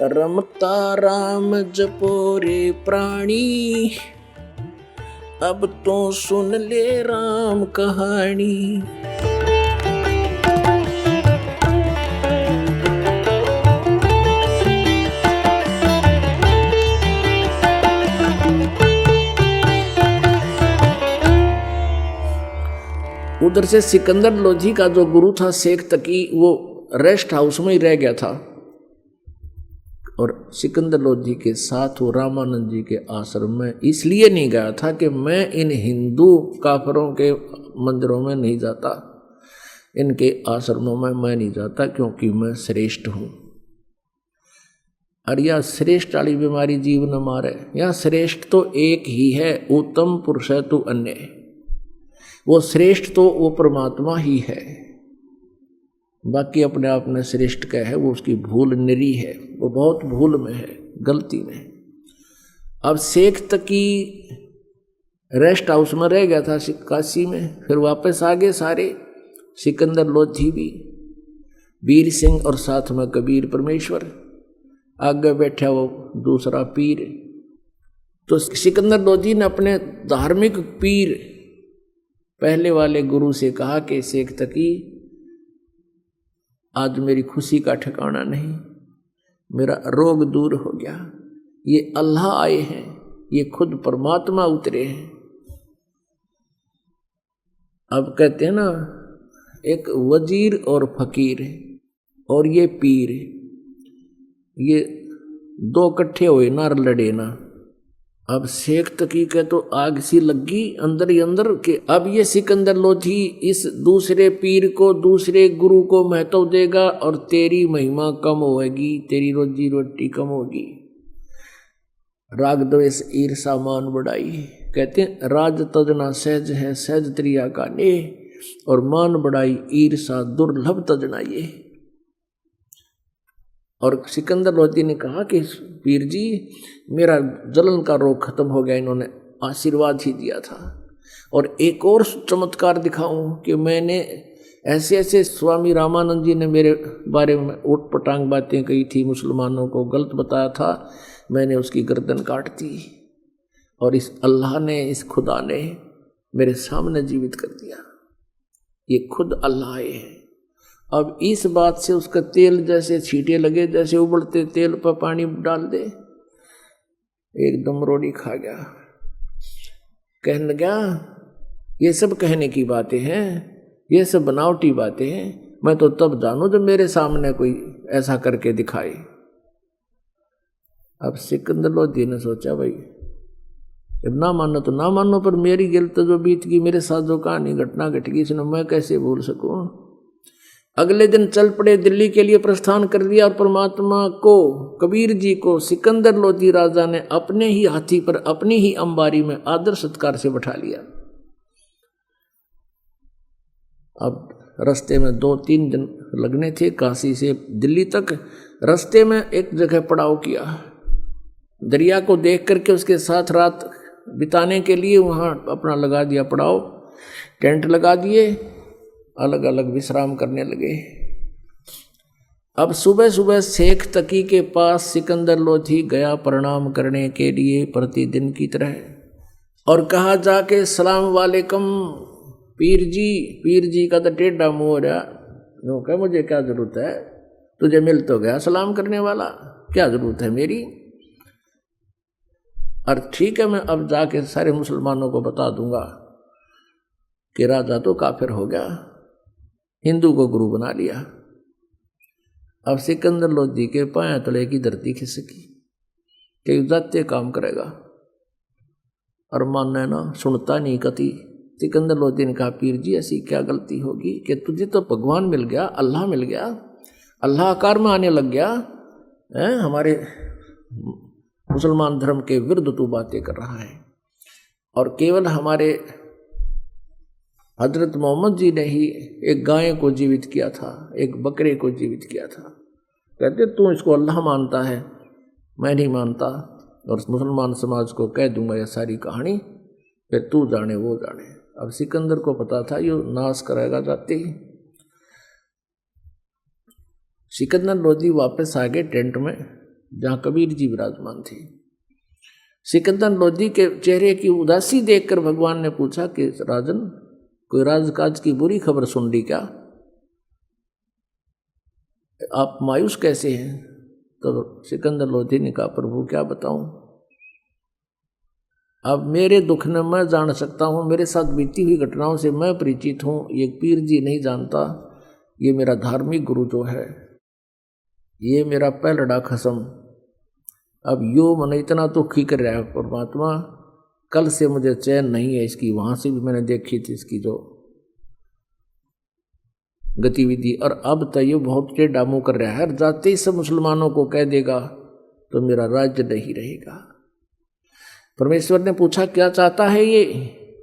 रमता राम जपो रे प्राणी, अब तो सुन ले राम कहानी। उधर से सिकंदर लोधी का जो गुरु था शेख तकी, वो रेस्ट हाउस में ही रह गया था और सिकंदर लोधी के साथ वो रामानंद जी के आश्रम में इसलिए नहीं गया था कि मैं इन हिंदू काफरों के मंदिरों में नहीं जाता, इनके आश्रमों में मैं नहीं जाता, क्योंकि मैं श्रेष्ठ हूँ। और यह श्रेष्ठ वाली बीमारी जीव न मारे। यह श्रेष्ठ तो एक ही है, उत्तम पुरुष है तू अन्य। वो श्रेष्ठ तो वो परमात्मा ही है, बाकी अपने आप में श्रेष्ठ क्या है, वो उसकी भूल निरी है, वो बहुत भूल में है, गलती में। अब शेख तकी रेस्ट हाउस में रह गया था काशी में, फिर वापस आ गए सारे, सिकंदर लोधी भी, वीर सिंह और साथ में कबीर परमेश्वर, आगे बैठा वो दूसरा पीर। तो सिकंदर लोधी ने अपने धार्मिक पीर पहले वाले गुरु से कहा कि शेख तकी आज मेरी खुशी का ठिकाना नहीं, मेरा रोग दूर हो गया, ये अल्लाह आए हैं, ये खुद परमात्मा उतरे हैं। अब कहते हैं ना, एक वजीर और फकीर और ये पीर, ये दो इकट्ठे हुए ना, लड़े ना। अब शेख तकी के तो आग सी लगी अंदर ही अंदर कि अब ये सिकंदर लोधी इस दूसरे पीर को, दूसरे गुरु को महत्व देगा और तेरी महिमा कम होगी, तेरी रोजी रोटी कम होगी। राग द्वेष ईर्षा मान बढ़ाई। कहते हैं राज तजना सहज है, सहज त्रिया का ने, और मान बढ़ाई ईर्षा दुर्लभ तजना ये। और सिकंदर लोधी ने कहा कि पीर जी मेरा जलन का रोग खत्म हो गया, इन्होंने आशीर्वाद ही दिया था। और एक और चमत्कार दिखाऊं कि मैंने ऐसे ऐसे स्वामी रामानंद जी ने मेरे बारे में ऊट पटांग बातें कही थी, मुसलमानों को गलत बताया था, मैंने उसकी गर्दन काट दी और इस अल्लाह ने, इस खुदा ने मेरे सामने जीवित कर दिया। ये खुद अल्लाह है। अब इस बात से उसका तेल जैसे छींटे लगे, जैसे उबलते तेल पर पानी डाल दे, एकदम रोड़ी खा गया। कहने लगा ये सब कहने की बातें हैं, ये सब बनावटी बातें हैं, मैं तो तब जानूं जब मेरे सामने कोई ऐसा करके दिखाए। अब सिकंदर लोधी ने सोचा भाई अब ना मानो तो ना मानो, पर मेरी गिल्त जो बीत गई, मेरे साथ जो कहानी घटना घट गई, इसने मैं कैसे भूल सकूं। अगले दिन चल पड़े, दिल्ली के लिए प्रस्थान कर दिया और परमात्मा को, कबीर जी को सिकंदर लोधी राजा ने अपने ही हाथी पर, अपनी ही अंबारी में आदर सत्कार से बैठा लिया। अब रास्ते में 2-3 दिन लगने थे, काशी से दिल्ली तक। रास्ते में एक जगह पड़ाव किया, दरिया को देख करके उसके साथ रात बिताने के लिए वहाँ अपना लगा दिया पड़ाव, टेंट लगा दिए, अलग अलग विश्राम करने लगे। अब सुबह सुबह शेख तकी के पास सिकंदर लोधी गया प्रणाम करने के लिए प्रतिदिन की तरह, और कहा जाके सलाम वालेकुम पीर जी। पीर जी का तो टेढ़ा मुंह हो रहा, नो क्या मुझे क्या जरूरत है, तुझे मिल तो गया सलाम करने वाला, क्या जरूरत है मेरी। और ठीक है, मैं अब जाके सारे मुसलमानों को बता दूंगा कि राजा तो काफिर हो गया, हिंदू को गुरु बना लिया। अब सिकंदर लोधी के पांव तले की धरती खिसकी कि जाते काम करेगा, और मानना ना, सुनता नहीं कति। सिकंदर लोधी ने कहा पीर जी ऐसी क्या गलती होगी कि तुझे तो भगवान मिल गया, अल्लाह मिल गया, अल्लाह आकार में आने लग गया है, हमारे मुसलमान धर्म के विरुद्ध तू बातें कर रहा है। और केवल हमारे हजरत मोहम्मद जी ने ही एक गाय को जीवित किया था, एक बकरे को जीवित किया था। कहते तू इसको अल्लाह मानता है, मैं नहीं मानता, और मुसलमान समाज को कह दूंगा यह सारी कहानी, फिर तू जाने वो जाने। अब सिकंदर को पता था ये नाश करेगा जाते ही। सिकंदर लोधी वापस आ गए टेंट में, जहां कबीर जी विराजमान थे। सिकंदर लोधी के चेहरे की उदासी देखकर भगवान ने पूछा कि राजन, कोई राजकाज की बुरी खबर सुन ली क्या? आप मायूस कैसे हैं? तो सिकंदर लोधी ने कहा, प्रभु क्या बताऊं, अब मेरे दुख ने मैं जान सकता हूं, मेरे साथ बीती हुई घटनाओं से मैं परिचित हूं, ये पीर जी नहीं जानता। ये मेरा धार्मिक गुरु जो है, ये मेरा पहलड़ा खसम, अब यो मन इतना तो दुखी कर रहा है परमात्मा, कल से मुझे चैन नहीं है इसकी। वहां से भी मैंने देखी थी इसकी जो गतिविधि, और अब तो ये बहुत टेढ़ा मुंह कर रहा है, जाते ही सब मुसलमानों को कह देगा तो मेरा राज्य नहीं रहेगा। परमेश्वर ने पूछा क्या चाहता है ये?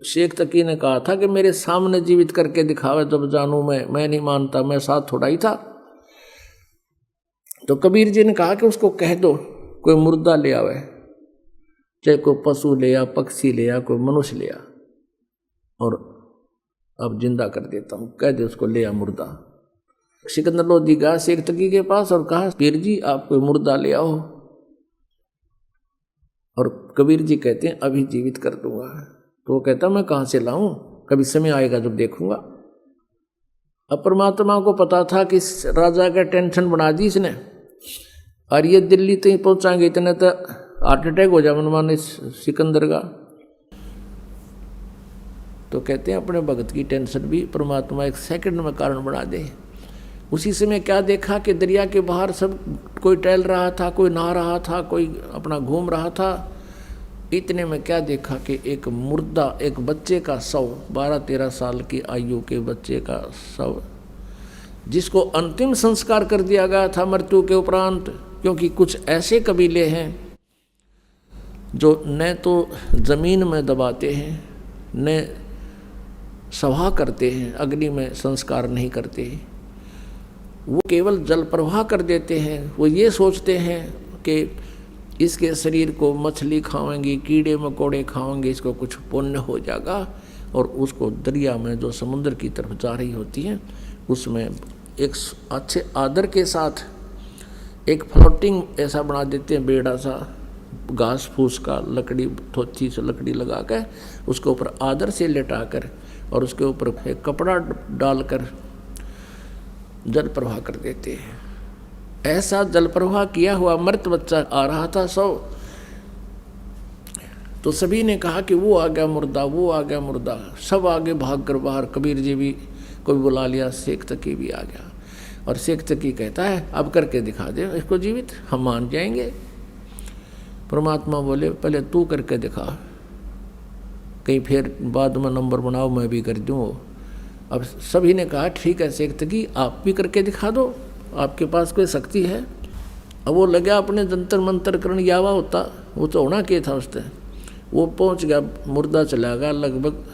शेख तकी ने कहा था कि मेरे सामने जीवित करके दिखावे जब जानू मैं नहीं मानता, मैं साथ थोड़ा ही था। तो कबीर जी ने कहा कि उसको कह दो कोई मुर्दा ले आवे, चाहे कोई पशु ले आ, पक्षी ले आ, कोई मनुष्य ले आ, और अब जिंदा कर देता हूं, कह दे उसको ले आ मुर्दा। सिकंदर लोधी गया शेख तकी के पास और कहा, पीर जी आप कोई मुर्दा ले आओ। और कबीर जी कहते हैं अभी जीवित कर दूंगा। तो वो कहता मैं कहां से लाऊं, कभी समय आएगा जब देखूंगा। अब परमात्मा को पता था कि राजा का टेंशन बना दी इसने, और ये दिल्ली तक पहुंचाएंगे इतने तो हार्ट अटैक हो जाए मनमाने सिकंदर का। तो कहते हैं अपने भगत की टेंशन भी परमात्मा एक सेकंड में कारण बना दे। उसी समय क्या देखा कि दरिया के बाहर सब कोई टहल रहा था, कोई नहा रहा था, कोई अपना घूम रहा था। इतने में क्या देखा कि एक मुर्दा, एक बच्चे का शव, 12-13 साल की आयु के बच्चे का शव, जिसको अंतिम संस्कार कर दिया गया था मृत्यु के उपरांत। क्योंकि कुछ ऐसे कबीले हैं जो न तो जमीन में दबाते हैं, न सभा करते हैं, अग्नि में संस्कार नहीं करते, वो केवल जल प्रवाह कर देते हैं। वो ये सोचते हैं कि इसके शरीर को मछली खाएंगी, कीड़े मकोड़े खाएंगे, इसको कुछ पुण्य हो जाएगा, और उसको दरिया में जो समुद्र की तरफ जा रही होती है उसमें एक अच्छे आदर के साथ एक फ्लोटिंग ऐसा बना देते हैं, बेड़ा सा घास फूस का, लकड़ी थोची से लकड़ी लगा कर उसके ऊपर आदर से लेटा कर और उसके ऊपर एक कपड़ा डालकर जल प्रवाह कर देते हैं। ऐसा जल प्रवाह किया हुआ मृत बच्चा आ रहा था सौ, तो सभी ने कहा कि वो आ गया मुर्दा, वो आ गया मुर्दा। सब आगे भाग कर बाहर, कबीर जी भी कोई बुला लिया, शेख तकी भी आ गया। और शेख तकी कहता है अब करके दिखा दे इसको जीवित, हम मान जाएंगे। परमात्मा बोले पहले तू करके दिखा, कहीं फिर बाद में नंबर बनाओ मैं भी कर दूँ। अब सभी ने कहा ठीक है शेख तकी आप भी करके दिखा दो, आपके पास कोई शक्ति है। अब वो लगा अपने जंतर मंतर करण, यावा होता वो तो होना क्या था उससे। वो पहुंच गया, मुर्दा चला गया लगभग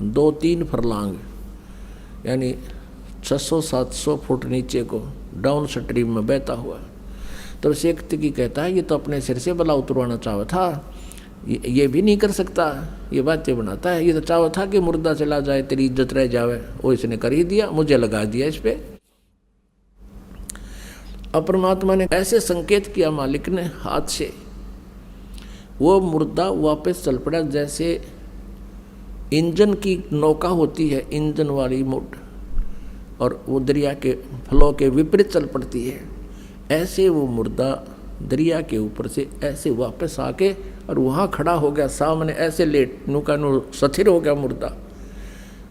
2-3 फरलांग, यानी 600-700 फुट नीचे को डाउन स्ट्रीम में बहता हुआ। तब शेख तकी कहता है ये तो अपने सिर से बला उतरवाना चाहा था, ये भी नहीं कर सकता, ये बातें बनाता है। ये तो चाहा था कि मुर्दा चला जाए, तेरी इज्जत रह जावे, वो इसने कर ही दिया, मुझे लगा दिया इस पे। अब परमात्मा ने ऐसे संकेत किया मालिक ने हाथ से, वो मुर्दा वापस चल पड़ा जैसे इंजन की नौका होती है, इंजन वाली मोट, और वो दरिया के फ्लो के विपरीत चल पड़ती है। ऐसे वो मुर्दा दरिया के ऊपर से ऐसे वापस आके और वहाँ खड़ा हो गया सामने, ऐसे लेट नुका नु स्थिर हो गया मुर्दा,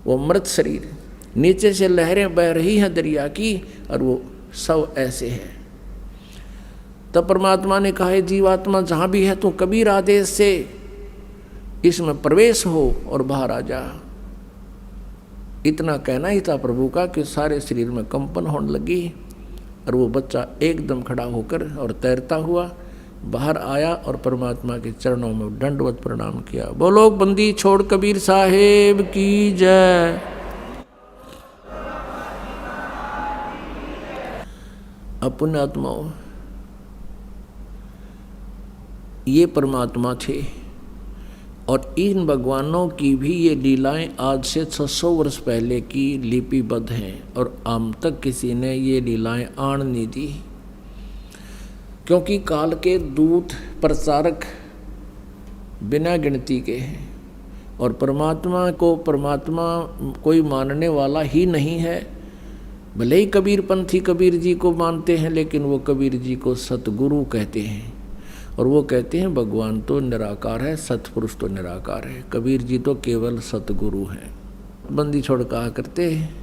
वो मृत शरीर। नीचे से लहरें बह रही हैं दरिया की और वो सब ऐसे है। तब परमात्मा ने कहा जीवात्मा जहाँ भी है तू कबीर आदेश से इसमें प्रवेश हो और बाहर आ जा। इतना कहना ही था प्रभु का कि सारे शरीर में कंपन होने लगी और वो बच्चा एकदम खड़ा होकर और तैरता हुआ बाहर आया और परमात्मा के चरणों में दंडवत प्रणाम किया। बोलो बंदी छोड़ कबीर साहेब की जय। अब पुण्यात्माओं, ये परमात्मा थे और इन भगवानों की भी ये लीलाएं आज से 600 वर्ष पहले की लिपिबद्ध हैं और आम तक किसी ने ये लीलाएं आन नहीं दी। क्योंकि काल के दूत प्रचारक बिना गिनती के हैं और परमात्मा को परमात्मा कोई मानने वाला ही नहीं है। भले ही कबीरपंथी कबीर जी को मानते हैं, लेकिन वो कबीर जी को सतगुरु कहते हैं और वो कहते हैं भगवान तो निराकार है, सतपुरुष तो निराकार है, कबीर जी तो केवल सतगुरु हैं। बंदी छोड़ कहा करते हैं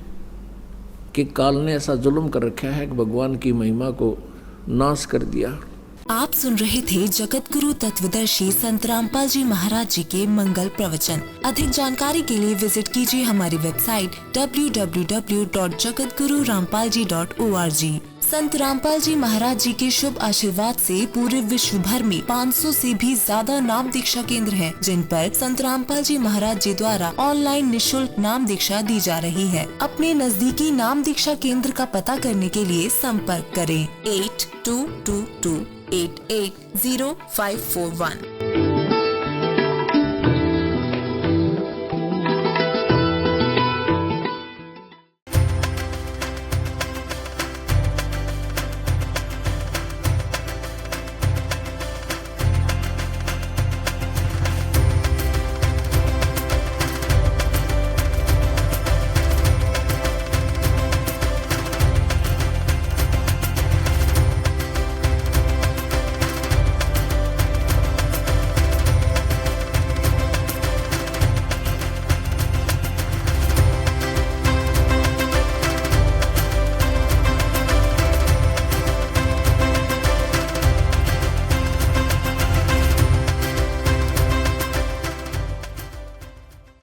कि काल ने ऐसा जुल्म कर रखा है कि भगवान की महिमा को नाश कर दिया। आप सुन रहे थे जगत गुरु तत्वदर्शी संत रामपाल जी महाराज जी के मंगल प्रवचन। अधिक जानकारी के लिए विजिट कीजिए हमारी वेबसाइट www.jagatgururampalji.org। संत रामपाल जी महाराज जी के शुभ आशीर्वाद से पूरे विश्व भर में 500 से भी ज्यादा नाम दीक्षा केंद्र हैं, जिन पर संत रामपाल जी महाराज जी द्वारा ऑनलाइन निशुल्क नाम दीक्षा दी जा रही है। अपने नजदीकी नाम दीक्षा केंद्र का पता करने के लिए संपर्क करें 8222880541।